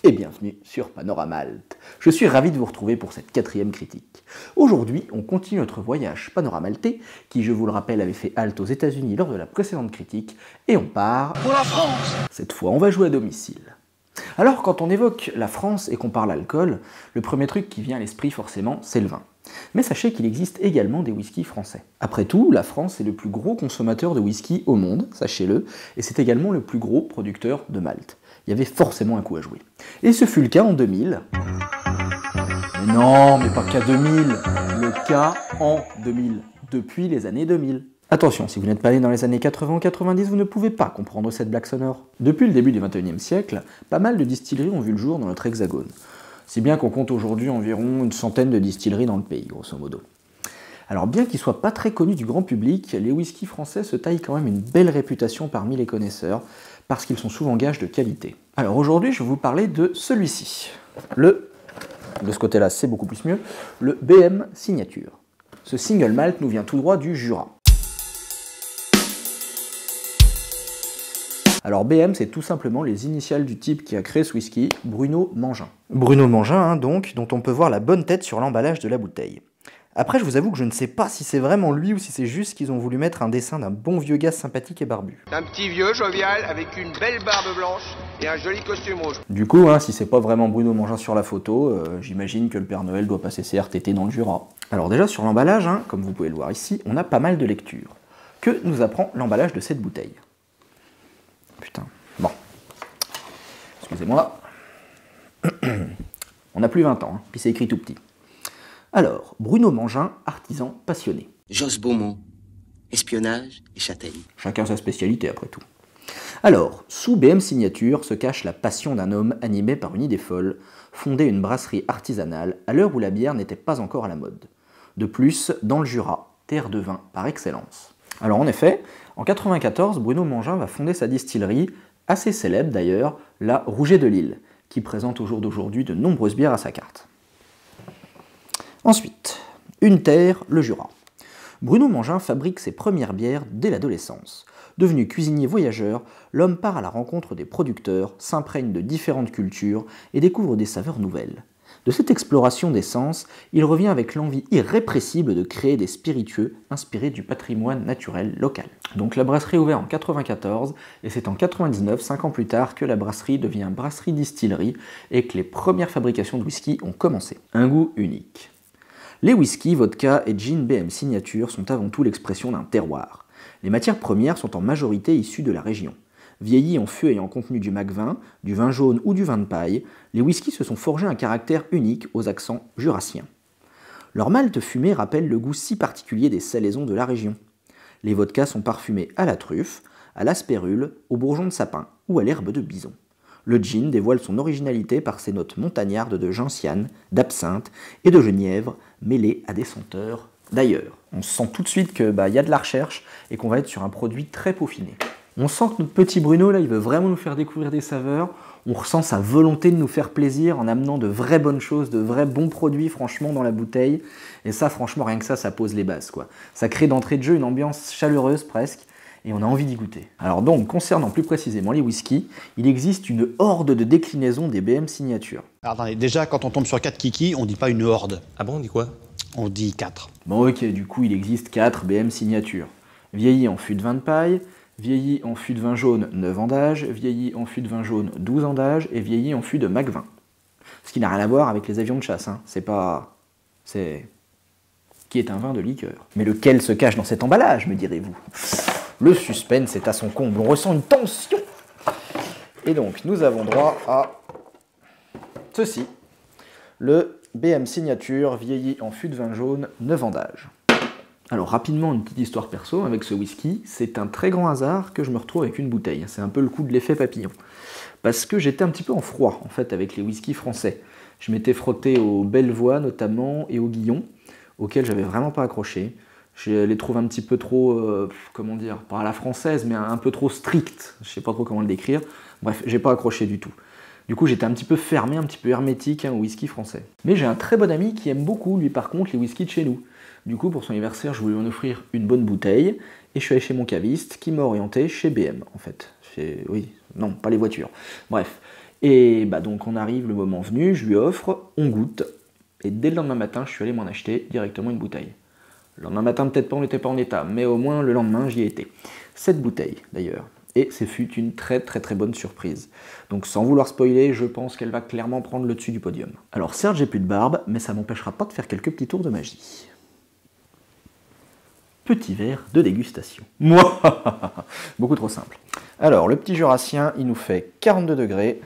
et bienvenue sur Panoramalt. Je suis ravi de vous retrouver pour cette 4e critique. Aujourd'hui, on continue notre voyage panoramaltais, qui, je vous le rappelle, avait fait halte aux États-Unis lors de la précédente critique, et on part pour la France. Cette fois, on va jouer à domicile. Alors, quand on évoque la France et qu'on parle alcool, le premier truc qui vient à l'esprit forcément, c'est le vin. Mais sachez qu'il existe également des whiskies français. Après tout, la France est le plus gros consommateur de whisky au monde, sachez-le, et c'est également le plus gros producteur de malt. Il y avait forcément un coup à jouer. Et ce fut le cas en 2000. Mais non, mais pas qu'à 2000, le cas en 2000, depuis les années 2000. Attention, si vous n'êtes pas né dans les années 80 ou 90, vous ne pouvez pas comprendre cette blague sonore. Depuis le début du 21e siècle, pas mal de distilleries ont vu le jour dans notre hexagone. Si bien qu'on compte aujourd'hui environ une centaine de distilleries dans le pays, grosso modo. Alors bien qu'ils ne soient pas très connus du grand public, les whiskies français se taillent quand même une belle réputation parmi les connaisseurs, parce qu'ils sont souvent gages de qualité. Alors aujourd'hui, je vais vous parler de celui-ci. De ce côté-là, c'est beaucoup plus mieux, le BM Signature. Ce single malt nous vient tout droit du Jura. Alors BM, c'est tout simplement les initiales du type qui a créé ce whisky, Bruno Mangin. Bruno Mangin, hein, donc, dont on peut voir la bonne tête sur l'emballage de la bouteille. Après, je vous avoue que je ne sais pas si c'est vraiment lui ou si c'est juste qu'ils ont voulu mettre un dessin d'un bon vieux gars sympathique et barbu. Un petit vieux jovial avec une belle barbe blanche et un joli costume rouge. Du coup, hein, si c'est pas vraiment Bruno Mangin sur la photo, j'imagine que le Père Noël doit passer ses RTT dans le Jura. Alors déjà, sur l'emballage, hein, comme vous pouvez le voir ici, on a pas mal de lectures. Que nous apprend l'emballage de cette bouteille? Putain, bon. Excusez-moi. On n'a plus 20 ans, hein, puis c'est écrit tout petit. Alors, Bruno Mangin, artisan passionné. Josse Beaumont, espionnage et châtaigne. Chacun sa spécialité après tout. Alors, sous BM Signature se cache la passion d'un homme animé par une idée folle, fonder une brasserie artisanale à l'heure où la bière n'était pas encore à la mode. De plus, dans le Jura, terre de vin par excellence. Alors en effet, en 1994, Bruno Mangin va fonder sa distillerie, assez célèbre d'ailleurs, la Rouget de Lille, qui présente au jour d'aujourd'hui de nombreuses bières à sa carte. Ensuite, une terre, le Jura. Bruno Mangin fabrique ses premières bières dès l'adolescence. Devenu cuisinier voyageur, l'homme part à la rencontre des producteurs, s'imprègne de différentes cultures et découvre des saveurs nouvelles. De cette exploration des sens, il revient avec l'envie irrépressible de créer des spiritueux inspirés du patrimoine naturel local. Donc la brasserie est ouverte en 1994 et c'est en 1999, 5 ans plus tard, que la brasserie devient brasserie-distillerie et que les premières fabrications de whisky ont commencé. Un goût unique. Les whiskies, vodka et gin BM Signature sont avant tout l'expression d'un terroir. Les matières premières sont en majorité issues de la région. Vieillis en fût ayant contenu du mac-vin, du vin jaune ou du vin de paille, les whiskies se sont forgés un caractère unique aux accents jurassiens. Leur malt fumé rappelle le goût si particulier des salaisons de la région. Les vodkas sont parfumés à la truffe, à l'asperule, au bourgeon de sapin ou à l'herbe de bison. Le gin dévoile son originalité par ses notes montagnardes de gentiane, d'absinthe et de genièvre mêlées à des senteurs d'ailleurs. On sent tout de suite qu'il y a de la recherche et qu'on va être sur un produit très peaufiné. On sent que notre petit Bruno, là, il veut vraiment nous faire découvrir des saveurs. On ressent sa volonté de nous faire plaisir en amenant de vraies bonnes choses, de vrais bons produits, franchement, dans la bouteille. Et ça, franchement, rien que ça pose les bases, quoi. Ça crée d'entrée de jeu une ambiance chaleureuse, presque, et on a envie d'y goûter. Alors donc, concernant plus précisément les whiskies, il existe une horde de déclinaisons des BM Signature. Alors attendez, déjà, quand on tombe sur 4 kikis, on dit pas une horde. Ah bon, on dit quoi? On dit 4. Bon, ok, du coup, il existe 4 BM Signature. Vieilli en fût de vin de paille, vieilli en fût de vin jaune 9 ans d'âge, vieilli en fût de vin jaune 12 ans d'âge et vieilli en fût de mac-vin. Ce qui n'a rien à voir avec les avions de chasse, hein. C'est pas... c'est... qui est un vin de liqueur. Mais lequel se cache dans cet emballage, me direz-vous? Le suspense est à son comble, on ressent une tension. Et donc, nous avons droit à ceci. Le BM Signature vieilli en fût de vin jaune 9 ans d'âge. Alors rapidement, une petite histoire perso avec ce whisky, c'est un très grand hasard que je me retrouve avec une bouteille. C'est un peu le coup de l'effet papillon. Parce que j'étais un petit peu en froid, en fait, avec les whiskies français. Je m'étais frotté au Bellevoix, notamment, et au Guillon, auxquels j'avais vraiment pas accroché. Je les trouve un petit peu trop, comment dire, pas à la française, mais un peu trop strict. Je sais pas trop comment le décrire. Bref, j'ai pas accroché du tout. Du coup, j'étais un petit peu fermé, un petit peu hermétique au whisky français. Mais j'ai un très bon ami qui aime beaucoup, lui, par contre, les whiskies de chez nous. Du coup, pour son anniversaire, je voulais lui en offrir une bonne bouteille, et je suis allé chez mon caviste, qui m'a orienté chez BM, en fait. Oui, non, pas les voitures. Bref. Et bah donc on arrive, le moment venu, je lui offre, on goûte, et dès le lendemain matin, je suis allé m'en acheter directement une bouteille. Le lendemain matin, peut-être pas, on n'était pas en état, mais au moins le lendemain, j'y étais. Cette bouteille, d'ailleurs. Et ce fut une très bonne surprise. Donc sans vouloir spoiler, je pense qu'elle va clairement prendre le dessus du podium. Alors certes, j'ai plus de barbe, mais ça m'empêchera pas de faire quelques petits tours de magie. Petit verre de dégustation. Moi, beaucoup trop simple. Alors, le petit Jurassien, il nous fait 42 degrés,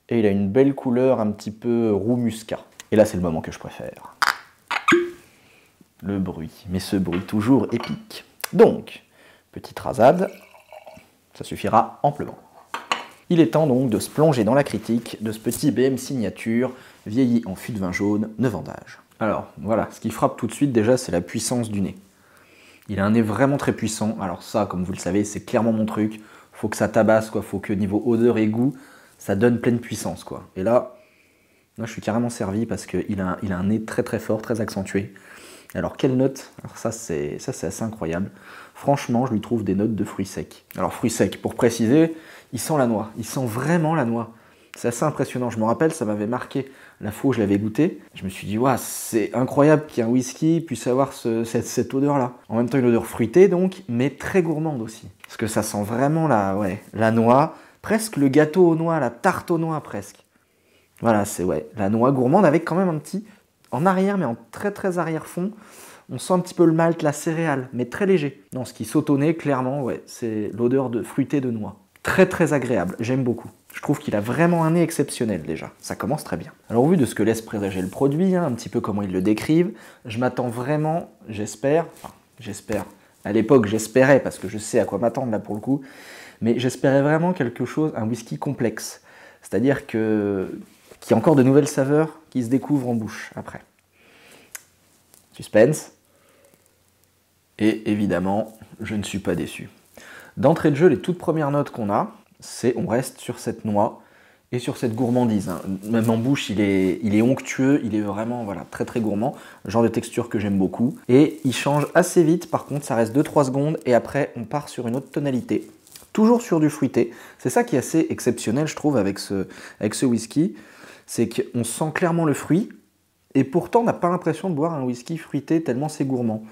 et il a une belle couleur un petit peu roux muscat. Et là, c'est le moment que je préfère. Le bruit, mais ce bruit toujours épique. Donc, petite rasade, ça suffira amplement. Il est temps donc de se plonger dans la critique de ce petit BM Signature, vieilli en fût de vin jaune, 9 ans d'âge. Alors, voilà, ce qui frappe tout de suite déjà, c'est la puissance du nez. Il a un nez vraiment très puissant, alors ça, comme vous le savez, c'est clairement mon truc. Faut que ça tabasse, quoi. Faut que niveau odeur et goût, ça donne pleine puissance, quoi. Et là, je suis carrément servi parce qu'il a un nez très fort, très accentué. Alors, quelle note? Alors ça, c'est assez incroyable. Franchement, je lui trouve des notes de fruits secs. Alors, fruits secs, pour préciser, il sent la noix. Il sent vraiment la noix. C'est assez impressionnant. Je me rappelle, ça m'avait marqué la fois où je l'avais goûté. Je me suis dit, ouais, c'est incroyable qu'un whisky puisse avoir cette odeur-là. En même temps, une odeur fruitée, donc, mais très gourmande aussi. Parce que ça sent vraiment la noix, presque le gâteau aux noix, la tarte aux noix, presque. Voilà, c'est la noix gourmande avec quand même un petit, en arrière, mais en très arrière-fond, on sent un petit peu le malt, la céréale, mais très léger. Non, ce qui saute au nez, clairement, c'est l'odeur de fruitée de noix. Très agréable, j'aime beaucoup. Je trouve qu'il a vraiment un nez exceptionnel déjà, ça commence très bien. Alors au vu de ce que laisse présager le produit, un petit peu comment ils le décrivent, je m'attends vraiment, j'espère, à l'époque j'espérais, parce que je sais à quoi m'attendre là pour le coup, mais j'espérais vraiment quelque chose, un whisky complexe. C'est-à-dire qu'il y a encore de nouvelles saveurs qui se découvrent en bouche après. Suspense. Et évidemment, je ne suis pas déçu. D'entrée de jeu, les toutes premières notes qu'on a, on reste sur cette noix et sur cette gourmandise. Même en bouche, il est onctueux, il est vraiment très gourmand, le genre de texture que j'aime beaucoup. Et il change assez vite, par contre, ça reste 2-3 secondes et après, on part sur une autre tonalité. Toujours sur du fruité. C'est ça qui est assez exceptionnel, je trouve, avec ce whisky. C'est qu'on sent clairement le fruit et pourtant, on n'a pas l'impression de boire un whisky fruité tellement c'est gourmand.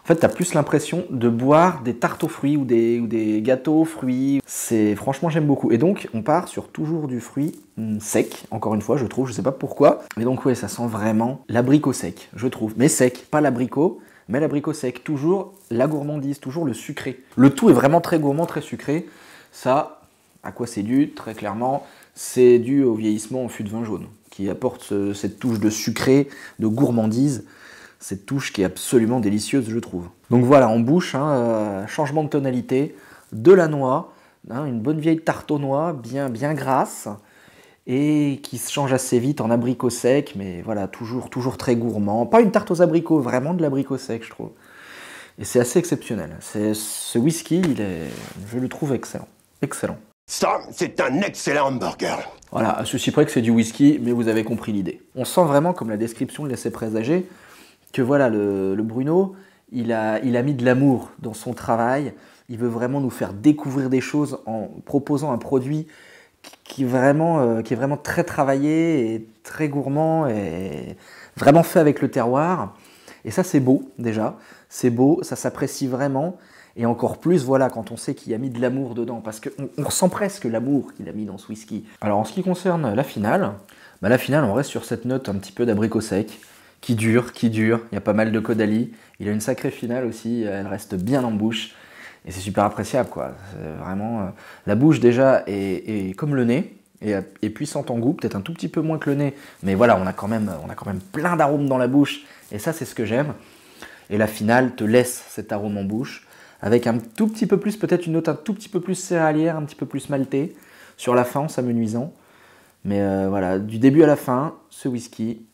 En fait, tu as plus l'impression de boire des tartes aux fruits ou des gâteaux aux fruits. Franchement, j'aime beaucoup. Et donc, on part sur toujours du fruit sec, encore une fois, je trouve, je sais pas pourquoi. Mais donc, ça sent vraiment l'abricot sec, je trouve. Mais sec, pas l'abricot, mais l'abricot sec. Toujours la gourmandise, toujours le sucré. Le tout est vraiment très gourmand, très sucré. Ça, à quoi c'est dû? Très clairement, c'est dû au vieillissement en fût de vin jaune, qui apporte cette touche de sucré, de gourmandise. Cette touche qui est absolument délicieuse, je trouve. Donc voilà, en bouche, changement de tonalité, de la noix, une bonne vieille tarte aux noix, bien grasse, et qui se change assez vite en abricot sec, mais voilà, toujours très gourmand. Pas une tarte aux abricots, vraiment de l'abricot sec, je trouve. Et c'est assez exceptionnel. Ce whisky, je le trouve excellent. Excellent. Ça, c'est un excellent hamburger. Voilà, à ceci près que c'est du whisky, mais vous avez compris l'idée. On sent vraiment, comme la description le laissait présager, que voilà, le Bruno, il a mis de l'amour dans son travail. Il veut vraiment nous faire découvrir des choses en proposant un produit qui est vraiment très travaillé et très gourmand et vraiment fait avec le terroir. Et ça, c'est beau déjà. C'est beau, ça s'apprécie vraiment. Et encore plus, voilà, quand on sait qu'il a mis de l'amour dedans. Parce qu'on ressent presque l'amour qu'il a mis dans ce whisky. Alors, en ce qui concerne la finale, on reste sur cette note un petit peu d'abricot sec. Qui dure, il y a pas mal de codali, il a une sacrée finale aussi, elle reste bien en bouche, et c'est super appréciable, quoi. Vraiment, la bouche déjà est comme le nez, et puissante en goût, peut-être un tout petit peu moins que le nez, mais voilà, on a quand même plein d'arômes dans la bouche, et ça c'est ce que j'aime. Et la finale te laisse cet arôme en bouche, avec un tout petit peu plus, peut-être une note un tout petit peu plus céréalière, un petit peu plus maltée, sur la fin en s'amenuisant. Mais voilà, du début à la fin, ce whisky,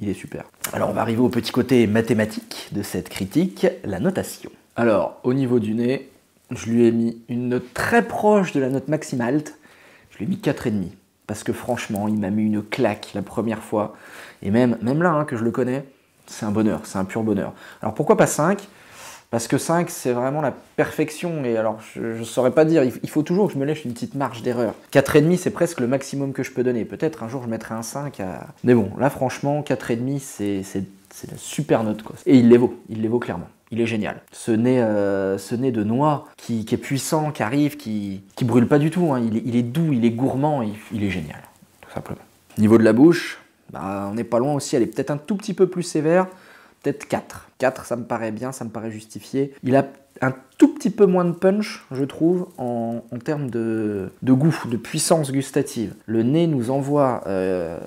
il est super. Alors on va arriver au petit côté mathématique de cette critique, la notation. Alors au niveau du nez, je lui ai mis une note très proche de la note maximale. Je lui ai mis 4,5. Parce que franchement, il m'a mis une claque la première fois. Et même là, que je le connais, c'est un bonheur, c'est un pur bonheur. Alors pourquoi pas 5? Parce que 5, c'est vraiment la perfection, et alors je saurais pas dire, il faut toujours que je me laisse une petite marge d'erreur. 4,5, c'est presque le maximum que je peux donner. Peut-être un jour je mettrai un 5 à... Mais bon, là franchement, 4,5, c'est une super note, quoi. Et il les vaut clairement. Il est génial. Ce nez de noix qui est puissant, qui arrive, qui brûle pas du tout, hein. Il est doux, il est gourmand, il est génial, tout simplement. Niveau de la bouche, bah, on n'est pas loin aussi, elle est peut-être un tout petit peu plus sévère. Peut-être 4. 4, ça me paraît bien, ça me paraît justifié. Il a un tout petit peu moins de punch, je trouve, en termes de goût, de puissance gustative. Le nez nous envoie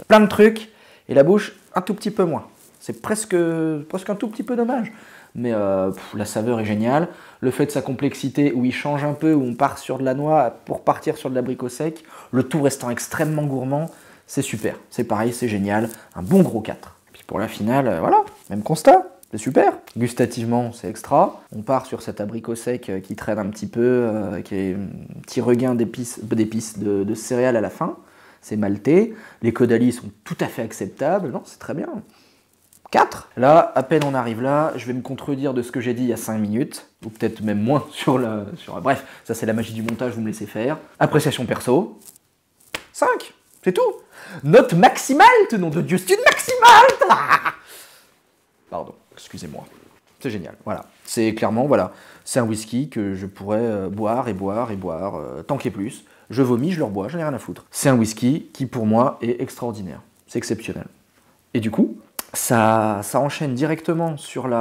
plein de trucs, et la bouche, un tout petit peu moins. C'est presque un tout petit peu dommage. Mais la saveur est géniale. Le fait de sa complexité, où il change un peu, où on part sur de la noix pour partir sur de l'abricot sec, le tout restant extrêmement gourmand, c'est super. C'est pareil, c'est génial. Un bon gros 4. Puis pour la finale, voilà, même constat, c'est super. Gustativement, c'est extra. On part sur cet abricot sec qui traîne un petit peu, qui est un petit regain d'épices, de céréales à la fin. C'est maltais. Les caudalie sont tout à fait acceptables. Non, c'est très bien. 4. Là, à peine on arrive là, je vais me contredire de ce que j'ai dit il y a 5 minutes, ou peut-être même moins sur la... Bref, ça c'est la magie du montage, vous me laissez faire. Appréciation perso, 5, c'est tout. Note maximale, nom de Dieu, c'est une maximale. Pardon, excusez-moi. C'est génial, voilà. C'est clairement, voilà, c'est un whisky que je pourrais boire et boire et boire, tant qu'il y ait plus. Je vomis, je le rebois, j'en ai rien à foutre. C'est un whisky qui, pour moi, est extraordinaire. C'est exceptionnel. Et du coup, ça enchaîne directement sur le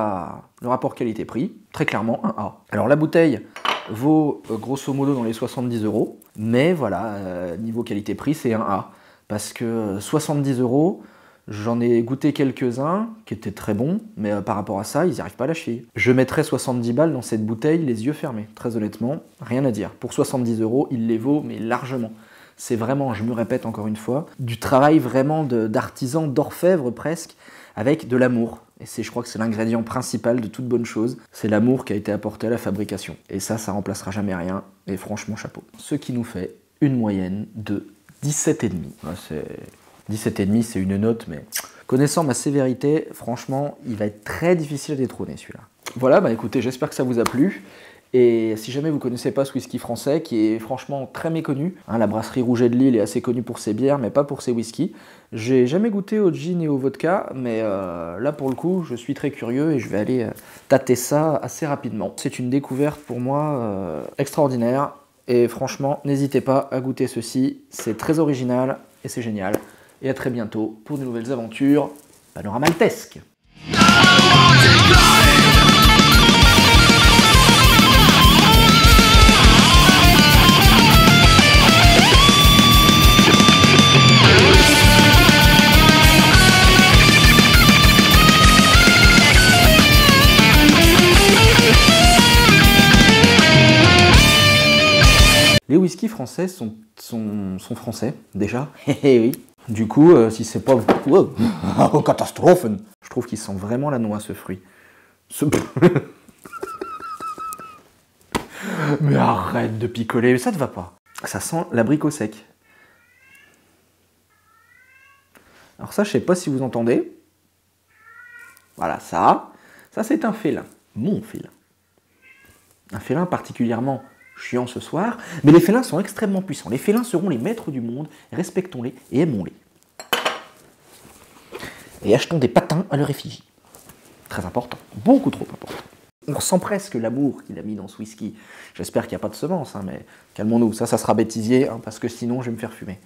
rapport qualité-prix, très clairement un A. Alors la bouteille vaut grosso modo dans les 70 €, mais voilà, niveau qualité-prix, c'est un A. Parce que 70 €, j'en ai goûté quelques-uns qui étaient très bons, mais par rapport à ça, ils n'y arrivent pas à la cheville. Je mettrais 70 balles dans cette bouteille, les yeux fermés. Très honnêtement, rien à dire. Pour 70 €, il les vaut, mais largement. C'est vraiment, je me répète encore une fois, du travail vraiment d'artisan, d'orfèvre presque, avec de l'amour. Et je crois que c'est l'ingrédient principal de toute bonne chose. C'est l'amour qui a été apporté à la fabrication. Et ça remplacera jamais rien. Et franchement, chapeau. Ce qui nous fait une moyenne de 17,5. 17,5, c'est une note, mais connaissant ma sévérité, franchement, il va être très difficile à détrôner celui-là. Voilà, bah écoutez, j'espère que ça vous a plu. Et si jamais vous ne connaissez pas ce whisky français, qui est franchement très méconnu, hein, la brasserie Rouget de Lille est assez connue pour ses bières, mais pas pour ses whiskies. J'ai jamais goûté au gin et au vodka, mais là pour le coup, je suis très curieux et je vais aller tâter ça assez rapidement. C'est une découverte pour moi extraordinaire, et franchement, n'hésitez pas à goûter ceci, c'est très original et c'est génial. Et à très bientôt pour de nouvelles aventures panoramaltesques. Les whiskies français sont français, déjà. Eh oui. Du coup, si c'est pas... Oh, catastrophe. Je trouve qu'il sent vraiment la noix, ce fruit. Mais arrête de picoler, ça te va pas. Ça sent l'abricot sec. Alors ça, je sais pas si vous entendez. Voilà, ça c'est un félin. Mon félin. Un félin particulièrement chiant ce soir, mais les félins sont extrêmement puissants. Les félins seront les maîtres du monde, respectons-les et aimons-les. Et achetons des patins à leur effigie. Très important, beaucoup trop important. On ressent presque l'amour qu'il a mis dans ce whisky. J'espère qu'il n'y a pas de semences, hein, mais calmons-nous, ça sera bêtisier, hein, parce que sinon je vais me faire fumer.